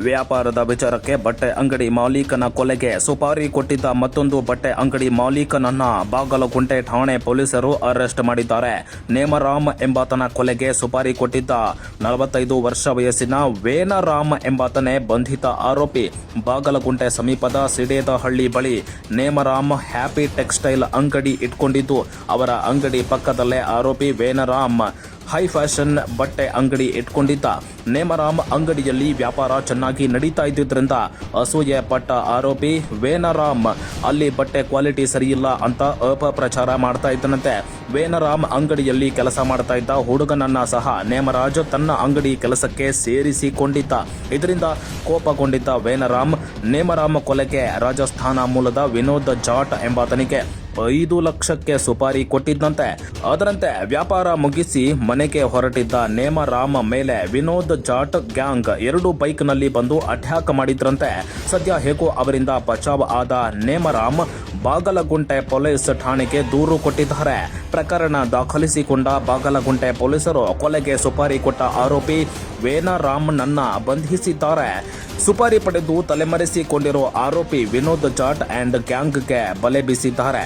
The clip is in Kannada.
ವ್ಯಾಪಾರದ ವಿಚಾರಕ್ಕೆ ಬಟ್ಟೆ ಅಂಗಡಿ ಮಾಲೀಕನ ಕೊಲೆಗೆ ಸುಪಾರಿ ಕೊಟ್ಟಿದ್ದ ಮತ್ತೊಂದು ಬಟ್ಟೆ ಅಂಗಡಿ ಮಾಲೀಕನನ್ನ ಬಾಗಲಗುಂಟೆ ಠಾಣೆ ಪೊಲೀಸರು ಅರೆಸ್ಟ್ ಮಾಡಿದ್ದಾರೆ. ನೇಮರಾಮ್ ಎಂಬಾತನ ಕೊಲೆಗೆ ಸುಪಾರಿ ಕೊಟ್ಟಿದ್ದ 45 ವರ್ಷ ವಯಸ್ಸಿನ ವೇನರಾಮ್ ಎಂಬಾತನೇ ಬಂಧಿತ ಆರೋಪಿ. ಬಾಗಲಗುಂಟೆ ಸಮೀಪದ ಸಿಡೇದಹಳ್ಳಿ ಬಳಿ ನೇಮರಾಮ್ ಹ್ಯಾಪಿ ಟೆಕ್ಸ್ಟೈಲ್ ಅಂಗಡಿ ಇಟ್ಕೊಂಡಿದ್ದು, ಅವರ ಅಂಗಡಿ ಪಕ್ಕದಲ್ಲೇ ಆರೋಪಿ ವೇನರಾಮ್ ಹೈ ಫ್ಯಾಷನ್ ಬಟ್ಟೆ ಅಂಗಡಿ ಇಟ್ಕೊಂಡಿದ್ದ. ನೇಮರಾಮ್ ಅಂಗಡಿಯಲ್ಲಿ ವ್ಯಾಪಾರ ಚೆನ್ನಾಗಿ ನಡೀತಾ ಇದ್ದಿದ್ದರಿಂದ ಅಸೂಯೆ ಪಟ್ಟ ಆರೋಪಿ ವೇನರಾಮ್ ಅಲ್ಲಿ ಬಟ್ಟೆ ಕ್ವಾಲಿಟಿ ಸರಿಯಿಲ್ಲ ಅಂತ ಅಪಪ್ರಚಾರ ಮಾಡ್ತಾ ಇದ್ದನಂತೆ. ವೇನರಾಮ್ ಅಂಗಡಿಯಲ್ಲಿ ಕೆಲಸ ಮಾಡ್ತಾ ಇದ್ದ ಹುಡುಗನನ್ನ ಸಹ ನೇಮರಾಜ್ ತನ್ನ ಅಂಗಡಿ ಕೆಲಸಕ್ಕೆ ಸೇರಿಸಿಕೊಂಡಿದ್ದ. ಇದರಿಂದ ಕೋಪಗೊಂಡಿದ್ದ ನೇಮರಾಮ್ ಕೊಲೆಗೆ ರಾಜಸ್ಥಾನ ಮೂಲದ ವಿನೋದ್ ಜಾಟ್ ಎಂಬಾತನಿಗೆ 5 ಲಕ್ಷಕ್ಕೆ ಸುಪಾರಿ ಕೊಟ್ಟಿದ್ದಂತೆ. ಅದರಂತೆ ವ್ಯಾಪಾರ ಮುಗಿಸಿ ಮನೆಗೆ ಹೊರಟಿದ್ದ ನೇಮರಾಮ್ ಮೇಲೆ ವಿನೋದ್ ಜಾಟ್ ಗ್ಯಾಂಗ್ 2 ಬೈಕ್ನಲ್ಲಿ ಬಂದು ಅಟ್ಯಾಕ್ ಮಾಡಿದ್ರಂತೆ. ಸದ್ಯ ಹೇಗೋ ಅವರಿಂದ ಬಚಾವ್ ಆದ ನೇಮರಾಮ್ ಬಾಗಲಗುಂಟೆ ಪೊಲೀಸ್ ಠಾಣೆಗೆ ದೂರು ಕೊಟ್ಟಿದ್ದಾರೆ. ಪ್ರಕರಣ ದಾಖಲಿಸಿಕೊಂಡ ಬಾಗಲಗುಂಟೆ ಪೊಲೀಸರು ಕೊಲೆಗೆ ಸುಪಾರಿ ಕೊಟ್ಟ ಆರೋಪಿ ವೇನರಾಮ್ನನ್ನ ಬಂಧಿಸಿದ್ದಾರೆ. ಸುಪಾರಿ ಪಡೆದು ತಲೆಮರೆಸಿಕೊಂಡಿರೋ ಆರೋಪಿ ವಿನೋದ್ ಜಾಟ್ ಅಂಡ್ ಗ್ಯಾಂಗ್ಗೆ ಬಲೆ ಬೀಸಿದ್ದಾರೆ.